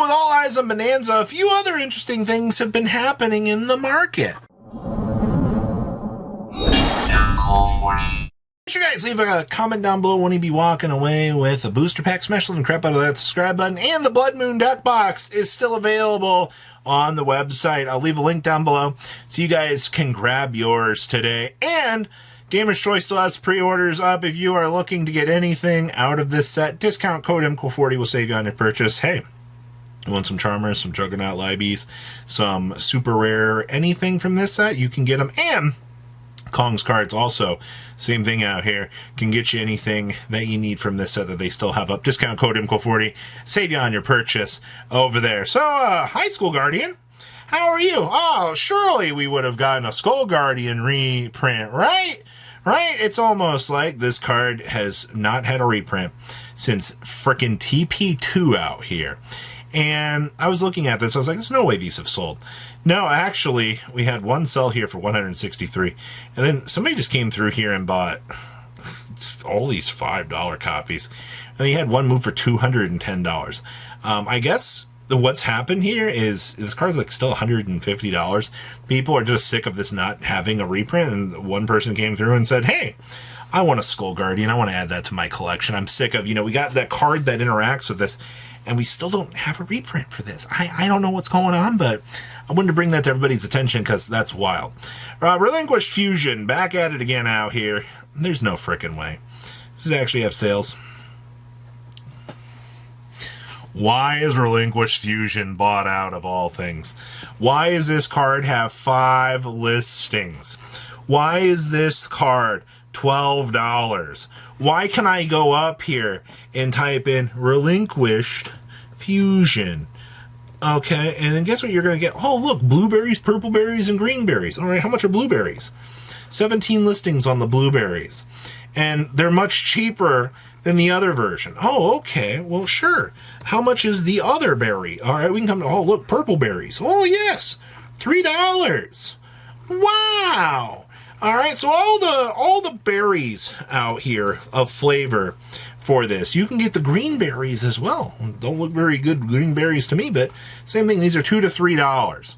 with all eyes on Bonanza, a few other interesting things have been happening in the market. Make sure you guys leave a comment down below when you be walking away with a booster pack. Smash the crap out of that subscribe button. And the Blood Moon Duck Box is still available on the website. I'll leave a link down below so you guys can grab yours today. And Gamer's Choice still has pre-orders up. If you are looking to get anything out of this set, discount code MCOOL40 will save you on your purchase. Hey, you want some Charmers, some Juggernaut Libes, some super rare anything from this set, you can get them. And Kong's cards also, same thing out here, can get you anything that you need from this set that they still have up. Discount code MCOOL40, save you on your purchase over there. So, High School Guardian, how are you? Oh, surely we would have gotten a Skull Guardian reprint, right? Right? It's almost like this card has not had a reprint since frickin' TP2 out here. And I was looking at this, I was like, there's no way these have sold. No, actually, we had one sell here for 163, and then somebody just came through here and bought all these $5 copies, and he had one move for $210. I guess what's happened here is this card's like still $150. People are just sick of this not having a reprint, and one person came through and said, hey, I want a Skull Guardian, I want to add that to my collection. I'm sick of, we got that card that interacts with this, and we still don't have a reprint for this. I don't know what's going on, but I wanted to bring that to everybody's attention because that's wild. Relinquished Fusion, back at it again out here. There's no frickin' way. Does it actually have sales? Why is Relinquished Fusion bought out of all things? Why does this card have 5 listings? Why is this card $12? Why can I go up here and type in Relinquished Fusion? Okay, and then guess what you're going to get? Oh, look, blueberries, purple berries, and green berries. All right, how much are blueberries? 17 listings on the blueberries. And they're much cheaper than the other version. Oh, okay, well, sure. How much is the other berry? All right, we can come to, oh, look, purple berries. Oh, yes, $3. Wow. All right, so all the berries out here of flavor for this. You can get the green berries as well. Don't look very good green berries to me, but same thing. These are $2 to $3.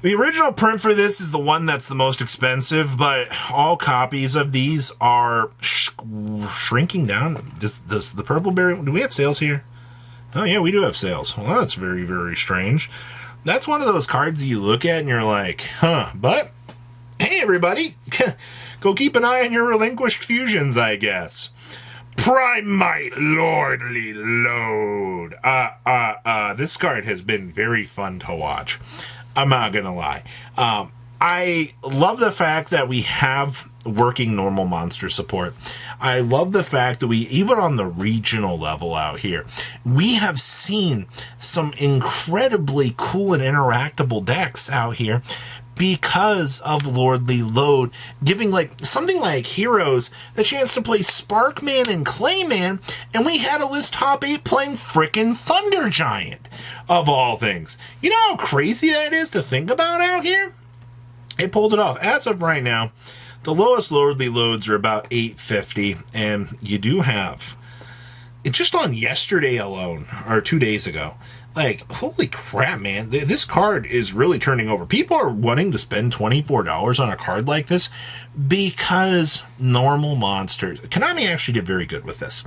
The original print for this is the one that's the most expensive, but all copies of these are shrinking down. Does the purple berry, do we have sales here? Oh yeah, we do have sales. Well, that's very, very strange. That's one of those cards that you look at and you're like, huh, but hey, everybody, go keep an eye on your Relinquished Fusions, I guess. Prime Might Lordly Lode. This card has been very fun to watch. I'm not gonna lie. I love the fact that we have working normal monster support. I love the fact that we, even on the regional level out here, we have seen some incredibly cool and interactable decks out here because of Lordly Lode, giving something like Heroes the chance to play Sparkman and Clayman, and we had a list top 8 playing frickin' Thunder Giant, of all things. You know how crazy that is to think about out here? It pulled it off. As of right now, the lowest Lordly Lodes are about $8.50, and you do have, just on yesterday alone, or 2 days ago, holy crap, man, this card is really turning over. People are wanting to spend $24 on a card like this because normal monsters. Konami actually did very good with this.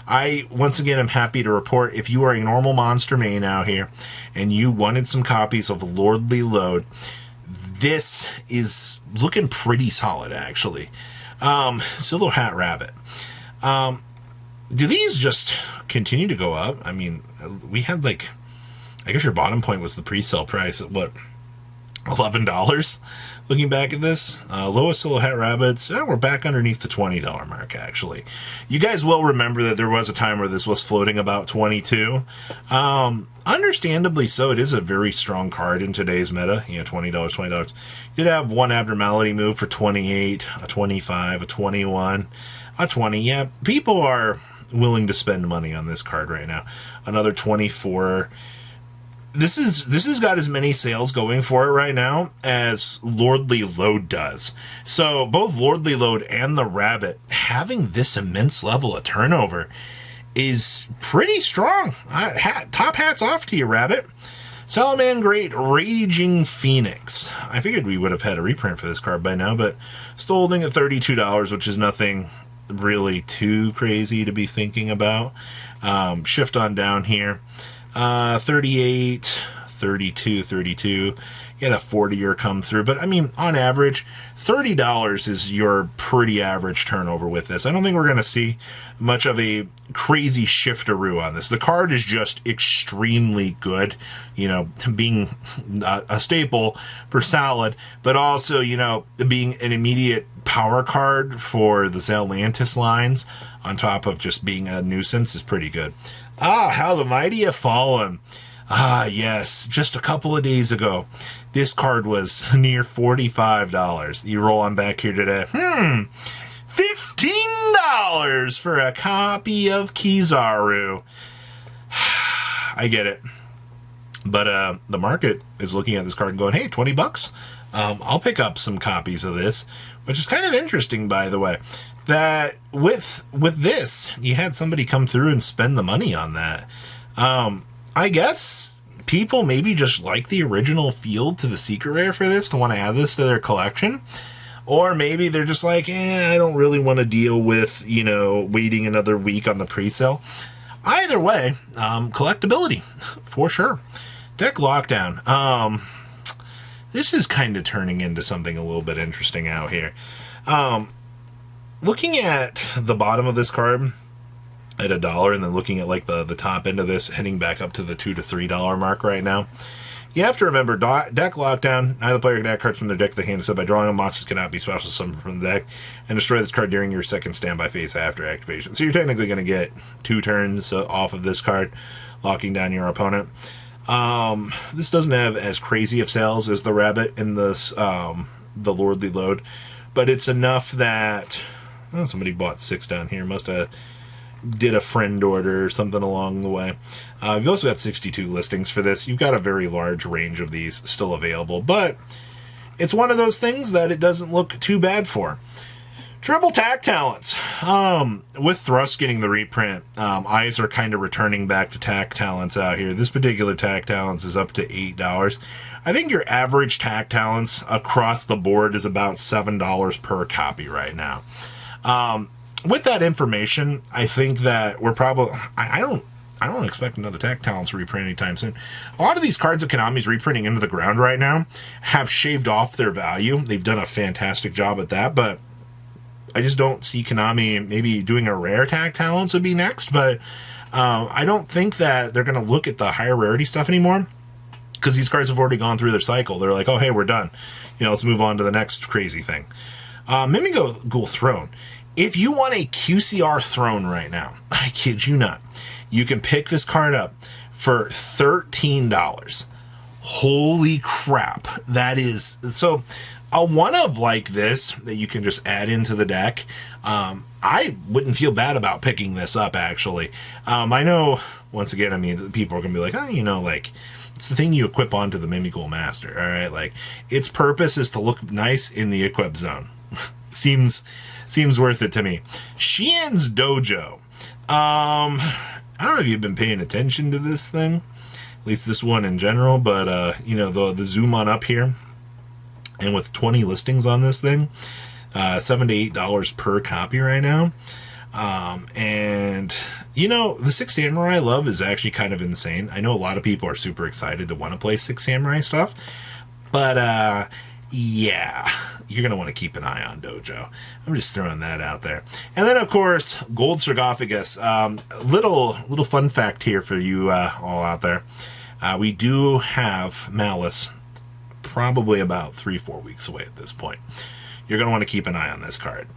I, once again, am happy to report if you are a normal monster main out here and you wanted some copies of Lordly Lode, this is looking pretty solid, actually. Silver Hat Rabbit. Do these just continue to go up? I mean, we had I guess your bottom point was the pre-sale price at what, $11? Looking back at this, lowest Silver Hat Rabbits, we're back underneath the $20 mark, actually. You guys will remember that there was a time where this was floating about $22. Understandably so, it is a very strong card in today's meta. Yeah, $20. You did have one abnormality move for 28, a 25, a 21, a 20. Yeah, people are willing to spend money on this card right now. Another 24. This has got as many sales going for it right now as Lordly Lode does. So both Lordly Lode and the Rabbit having this immense level of turnover is pretty strong. Top hats off to you, Rabbit. Salaman Great Raging Phoenix. I figured we would have had a reprint for this card by now, but still holding at $32, which is nothing really too crazy to be thinking about. Shift on down here. 38, 32, 32. You had a 40-year come through, but I mean, on average, $30 is your pretty average turnover with this. I don't think we're going to see much of a crazy shifteroo on this. The card is just extremely good, you know, being a staple for Solid, but also, you know, being an immediate power card for the Zelantis lines, on top of just being a nuisance, is pretty good. Ah, how the mighty have fallen. Ah, yes, just a couple of days ago, this card was near $45. You roll on back here today. $15 for a copy of Kizaru. I get it. But the market is looking at this card and going, hey, $20? I'll pick up some copies of this, which is kind of interesting, by the way, that with this, you had somebody come through and spend the money on that. I guess people maybe just like the original field to the secret rare for this, to want to add this to their collection. Or maybe they're just like, I don't really want to deal with, you know, waiting another week on the pre-sale. Either way, collectability, for sure. Deck Lockdown. This is kind of turning into something a little bit interesting out here. Looking at the bottom of this card at $1, and then looking at like the top end of this, heading back up to the $2 to $3 mark right now. You have to remember, deck Lockdown. Neither player can add cards from their deck to the hand, except by drawing them. Monsters cannot be special summoned from the deck, and destroy this card during your second standby phase after activation. So you're technically going to get 2 turns off of this card, locking down your opponent. This doesn't have as crazy of sales as the Rabbit in this, the Lordly Lode, but it's enough that somebody bought 6 down here. Must have did a friend order or something along the way. You've also got 62 listings for this. You've got a very large range of these still available, but it's one of those things that it doesn't look too bad for. Triple Tack Talents. With Thrust getting the reprint, eyes are kind of returning back to Tack Talents out here. This particular Tack Talents is up to $8. I think your average Tack Talents across the board is about $7 per copy right now. With that information, I think that we're probably... I don't expect another Tack Talents reprint anytime soon. A lot of these cards that Konami's reprinting into the ground right now have shaved off their value. They've done a fantastic job at that, but I just don't see Konami maybe doing a rare Tack Talents would be next, but I don't think that they're going to look at the higher rarity stuff anymore, because these cards have already gone through their cycle. They're like, oh, hey, we're done. You know, let's move on to the next crazy thing. Mimigo Throne. If you want a QCR Throne right now, I kid you not, you can pick this card up for $13. Holy crap. That is... So, a one-of like this that you can just add into the deck, I wouldn't feel bad about picking this up, actually. I know, once again, I mean, people are going to be like, oh, you know, like, it's the thing you equip onto the Mimicool Master, all right? Like, its purpose is to look nice in the equip zone. Seems worth it to me. Xian's Dojo. I don't know if you've been paying attention to this thing, at least this one in general, but, you know, the zoom on up here, and with 20 listings on this thing, $7 to $8 per copy right now. And, you know, the Six Samurai love is actually kind of insane. I know a lot of people are super excited to want to play Six Samurai stuff, but, yeah, you're going to want to keep an eye on Dojo. I'm just throwing that out there. And then, of course, Gold Sarcophagus. Little fun fact here for you all out there. We do have Malice probably about 3-4 weeks away at this point. You're going to want to keep an eye on this card.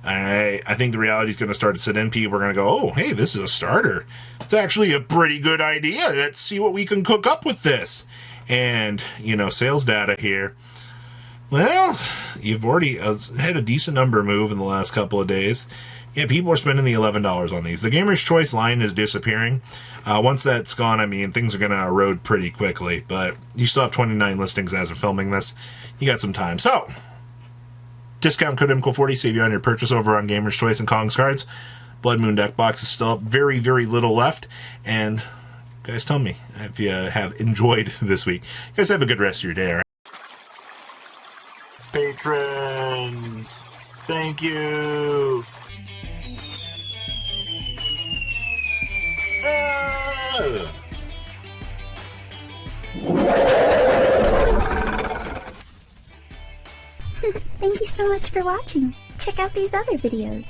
I think the reality is going to start to sit in. People are going to go, oh, hey, this is a starter. It's actually a pretty good idea. Let's see what we can cook up with this. And, you know, sales data here. Well, you've already had a decent number move in the last couple of days. Yeah, people are spending the $11 on these. The Gamer's Choice line is disappearing. Once that's gone, I mean, things are going to erode pretty quickly. But you still have 29 listings as of filming this. You got some time. So, discount code MCO40, save you on your purchase over on Gamer's Choice and Kong's Cards. Blood Moon deck box is still up. Very, very little left. And guys, tell me if you have enjoyed this week. You guys have a good rest of your day, all right? Patrons, thank you. Thank you so much for watching. Check out these other videos.